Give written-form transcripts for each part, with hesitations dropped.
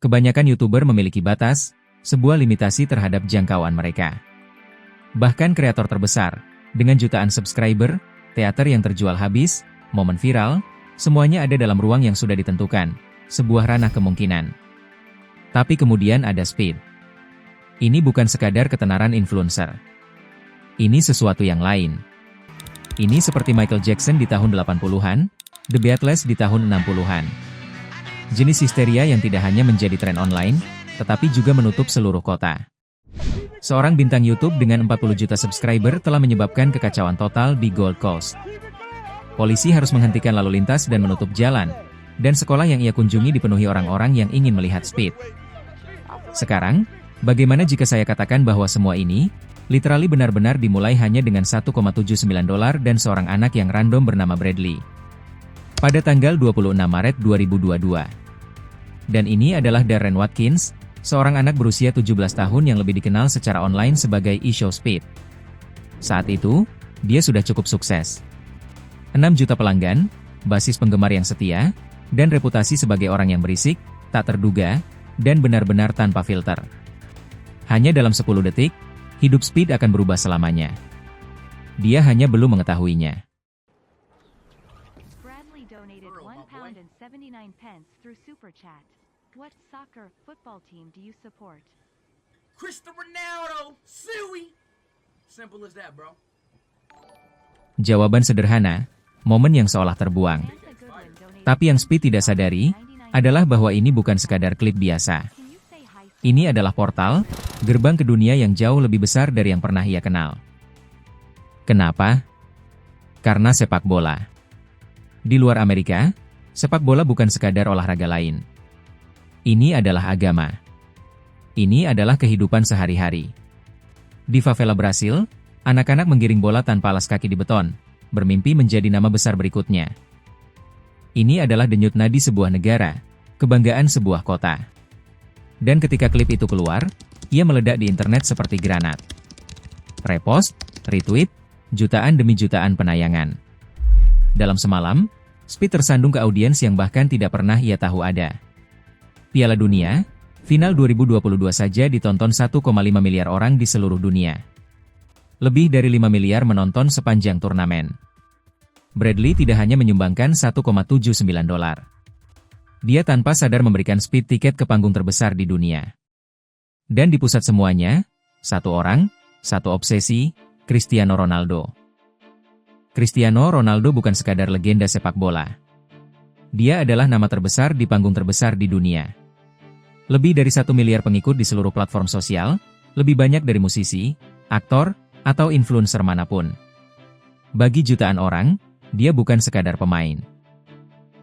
kebanyakan YouTuber memiliki batas, sebuah limitasi terhadap jangkauan mereka. Bahkan kreator terbesar, dengan jutaan subscriber, teater yang terjual habis, momen viral, semuanya ada dalam ruang yang sudah ditentukan, sebuah ranah kemungkinan. Tapi kemudian ada Speed. Ini bukan sekadar ketenaran influencer. Ini sesuatu yang lain. Ini seperti Michael Jackson di tahun 80-an, The Beatles di tahun 60-an. Jenis histeria yang tidak hanya menjadi tren online, tetapi juga menutup seluruh kota. Seorang bintang YouTube dengan 40 juta subscriber telah menyebabkan kekacauan total di Gold Coast. Polisi harus menghentikan lalu lintas dan menutup jalan, dan sekolah yang ia kunjungi dipenuhi orang-orang yang ingin melihat Speed. Sekarang, bagaimana jika saya katakan bahwa semua ini, literally benar-benar dimulai hanya dengan $1,79 dan seorang anak yang random bernama Bradley. Pada tanggal 26 Maret 2022. Dan ini adalah Darren Watkins, seorang anak berusia 17 tahun yang lebih dikenal secara online sebagai e-show Speed. Saat itu, dia sudah cukup sukses. 6 juta pelanggan, basis penggemar yang setia, dan reputasi sebagai orang yang berisik, tak terduga, dan benar-benar tanpa filter. Hanya dalam 10 detik, hidup Speed akan berubah selamanya. Dia hanya belum mengetahuinya. Bradley donated £1.79 through Super Chat. What soccer football team do you support? Cristiano Ronaldo, Suey. Simple as that, bro. Jawaban sederhana, momen yang seolah terbuang. Tapi yang Speed tidak sadari, adalah bahwa ini bukan sekadar klip biasa. Ini adalah portal, gerbang ke dunia yang jauh lebih besar dari yang pernah ia kenal. Kenapa? Karena sepak bola. Di luar Amerika, sepak bola bukan sekadar olahraga lain. Ini adalah agama. Ini adalah kehidupan sehari-hari. Di favela Brasil, anak-anak menggiring bola tanpa alas kaki di beton, bermimpi menjadi nama besar berikutnya. Ini adalah denyut nadi sebuah negara, kebanggaan sebuah kota. Dan ketika klip itu keluar, ia meledak di internet seperti granat. Repost, retweet, jutaan demi jutaan penayangan. Dalam semalam, Speed tersandung ke audiens yang bahkan tidak pernah ia tahu ada. Piala Dunia, final 2022 saja ditonton 1,5 miliar orang di seluruh dunia. Lebih dari 5 miliar menonton sepanjang turnamen. Bradley tidak hanya menyumbangkan $1,79. Dia tanpa sadar memberikan Speed tiket ke panggung terbesar di dunia. Dan di pusat semuanya, satu orang, satu obsesi, Cristiano Ronaldo. Cristiano Ronaldo bukan sekadar legenda sepak bola. Dia adalah nama terbesar di panggung terbesar di dunia. Lebih dari 1 miliar pengikut di seluruh platform sosial, lebih banyak dari musisi, aktor, atau influencer manapun. Bagi jutaan orang, dia bukan sekadar pemain.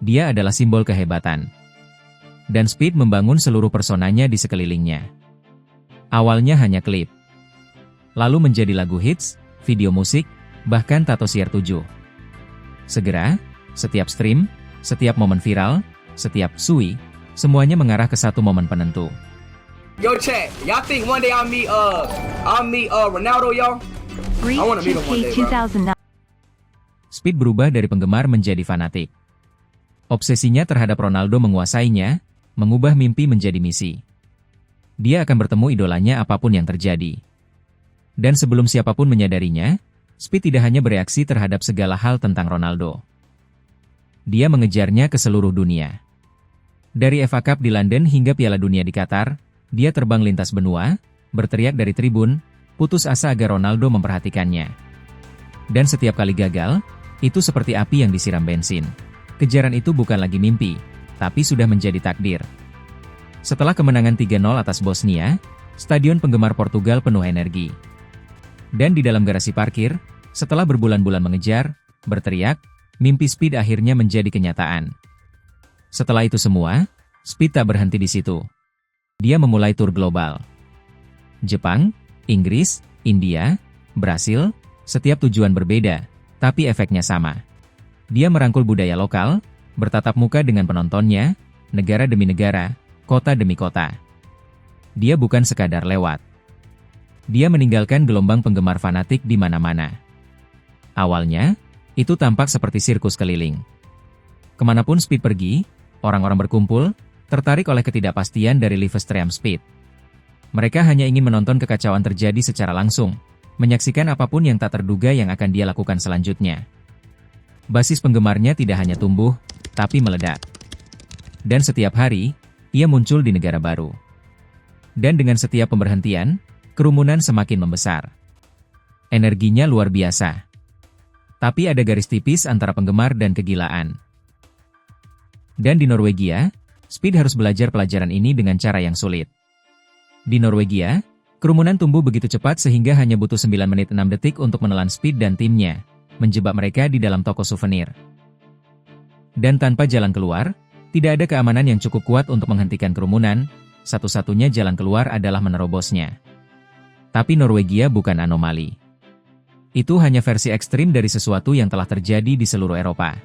Dia adalah simbol kehebatan. Dan Speed membangun seluruh personanya di sekelilingnya. Awalnya hanya klip. Lalu menjadi lagu hits, video musik, bahkan tato siar 7. Segera, setiap stream, setiap momen viral, setiap sui, semuanya mengarah ke satu momen penentu. Yo, chat. Y'all think one day I'll meet Ronaldo, y'all? I wanna meet him one day, bro. Speed berubah dari penggemar menjadi fanatik. Obsesinya terhadap Ronaldo menguasainya, mengubah mimpi menjadi misi. Dia akan bertemu idolanya apapun yang terjadi. Dan sebelum siapapun menyadarinya, Speed tidak hanya bereaksi terhadap segala hal tentang Ronaldo. Dia mengejarnya ke seluruh dunia. Dari FA Cup di London hingga Piala Dunia di Qatar, dia terbang lintas benua, berteriak dari tribun, putus asa agar Ronaldo memperhatikannya. Dan setiap kali gagal, itu seperti api yang disiram bensin. Kejaran itu bukan lagi mimpi, tapi sudah menjadi takdir. Setelah kemenangan 3-0 atas Bosnia, stadion penggemar Portugal penuh energi. Dan di dalam garasi parkir, setelah berbulan-bulan mengejar, berteriak, mimpi Speed akhirnya menjadi kenyataan. Setelah itu semua, Speed tak berhenti di situ. Dia memulai tur global. Jepang, Inggris, India, Brasil, setiap tujuan berbeda, tapi efeknya sama. Dia merangkul budaya lokal, bertatap muka dengan penontonnya, negara demi negara, kota demi kota. Dia bukan sekadar lewat. Dia meninggalkan gelombang penggemar fanatik di mana-mana. Awalnya, itu tampak seperti sirkus keliling. Kemanapun Speed pergi, orang-orang berkumpul, tertarik oleh ketidakpastian dari live stream Speed. Mereka hanya ingin menonton kekacauan terjadi secara langsung, menyaksikan apapun yang tak terduga yang akan dia lakukan selanjutnya. Basis penggemarnya tidak hanya tumbuh, tapi meledak. Dan setiap hari, ia muncul di negara baru. Dan dengan setiap pemberhentian, kerumunan semakin membesar. Energinya luar biasa. Tapi ada garis tipis antara penggemar dan kegilaan. Dan di Norwegia, Speed harus belajar pelajaran ini dengan cara yang sulit. Di Norwegia, kerumunan tumbuh begitu cepat sehingga hanya butuh 9 menit 6 detik untuk menelan Speed dan timnya, menjebak mereka di dalam toko souvenir. Dan tanpa jalan keluar, tidak ada keamanan yang cukup kuat untuk menghentikan kerumunan, satu-satunya jalan keluar adalah menerobosnya. Tapi Norwegia bukan anomali. Itu hanya versi ekstrim dari sesuatu yang telah terjadi di seluruh Eropa.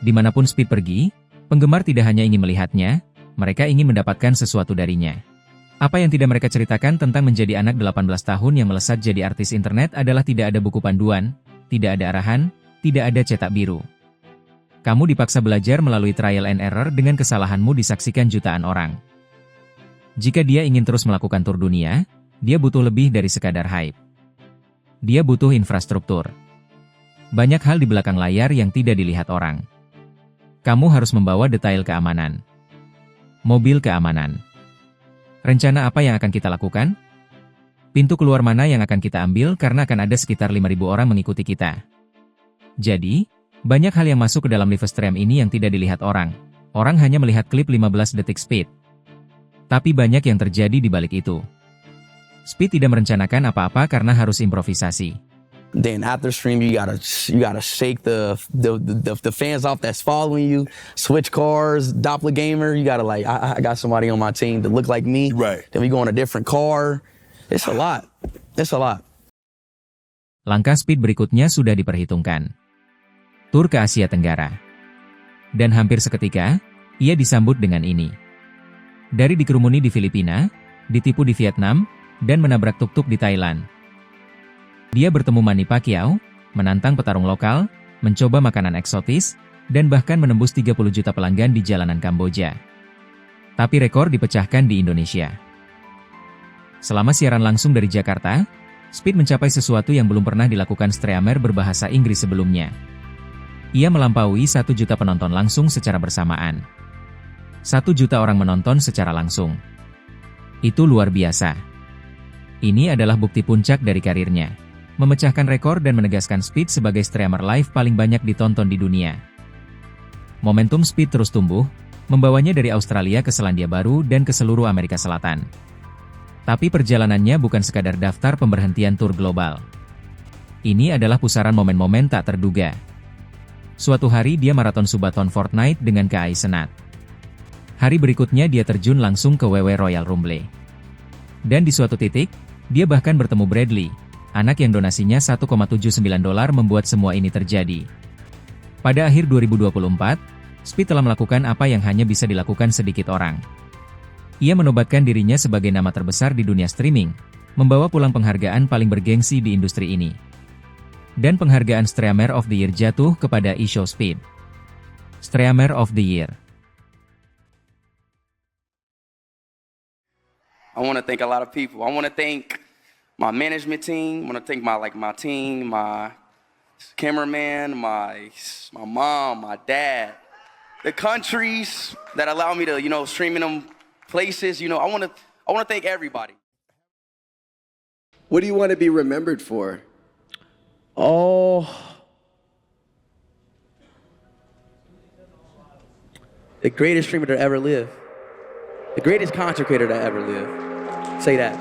Dimanapun Speed pergi, penggemar tidak hanya ingin melihatnya, mereka ingin mendapatkan sesuatu darinya. Apa yang tidak mereka ceritakan tentang menjadi anak 18 tahun yang melesat jadi artis internet adalah tidak ada buku panduan, tidak ada arahan, tidak ada cetak biru. Kamu dipaksa belajar melalui trial and error dengan kesalahanmu disaksikan jutaan orang. Jika dia ingin terus melakukan tur dunia, dia butuh lebih dari sekadar hype. Dia butuh infrastruktur. Banyak hal di belakang layar yang tidak dilihat orang. Kamu harus membawa detail keamanan. Mobil keamanan. Rencana apa yang akan kita lakukan? Pintu keluar mana yang akan kita ambil karena akan ada sekitar 5.000 orang mengikuti kita. Jadi, banyak hal yang masuk ke dalam live stream ini yang tidak dilihat orang. Orang hanya melihat klip 15 detik Speed. Tapi banyak yang terjadi di balik itu. Speed tidak merencanakan apa-apa karena harus improvisasi. Then after stream, you gotta shake the fans off that's following you, switch cars, doppelganger. You gotta I got somebody on my team that look like me. Right. Then we go in a different car. It's a lot. It's a lot. Langkah Speed berikutnya sudah diperhitungkan. Tur ke Asia Tenggara. Dan hampir seketika, ia disambut dengan ini. Dari dikerumuni di Filipina, ditipu di Vietnam, dan menabrak tuk-tuk di Thailand. Dia bertemu Manny Pacquiao, menantang petarung lokal, mencoba makanan eksotis, dan bahkan menembus 30 juta pelanggan di jalanan Kamboja. Tapi rekor dipecahkan di Indonesia. Selama siaran langsung dari Jakarta, Speed mencapai sesuatu yang belum pernah dilakukan streamer berbahasa Inggris sebelumnya. Ia melampaui 1 juta penonton langsung secara bersamaan. 1 juta orang menonton secara langsung. Itu luar biasa. Ini adalah bukti puncak dari karirnya. Memecahkan rekor dan menegaskan Speed sebagai streamer live paling banyak ditonton di dunia. Momentum Speed terus tumbuh, membawanya dari Australia ke Selandia Baru dan ke seluruh Amerika Selatan. Tapi perjalanannya bukan sekadar daftar pemberhentian tur global. Ini adalah pusaran momen-momen tak terduga. Suatu hari dia maraton subathon Fortnite dengan KAI Senat. Hari berikutnya dia terjun langsung ke WW Royal Rumble. Dan di suatu titik, dia bahkan bertemu Bradley, anak yang donasinya $1,79 membuat semua ini terjadi. Pada akhir 2024, Speed telah melakukan apa yang hanya bisa dilakukan sedikit orang. Ia menobatkan dirinya sebagai nama terbesar di dunia streaming, membawa pulang penghargaan paling bergengsi di industri ini. Dan penghargaan Streamer of the Year jatuh kepada eShow Speed. Streamer of the Year. I want to thank a lot of people. I want to thank my management team. I want to thank my team, my cameraman, my mom, my dad, the countries that allow me to, stream in them places. I want to thank everybody. What do you want to be remembered for? Oh, the greatest streamer to ever live. The greatest content creator to ever live. Say that.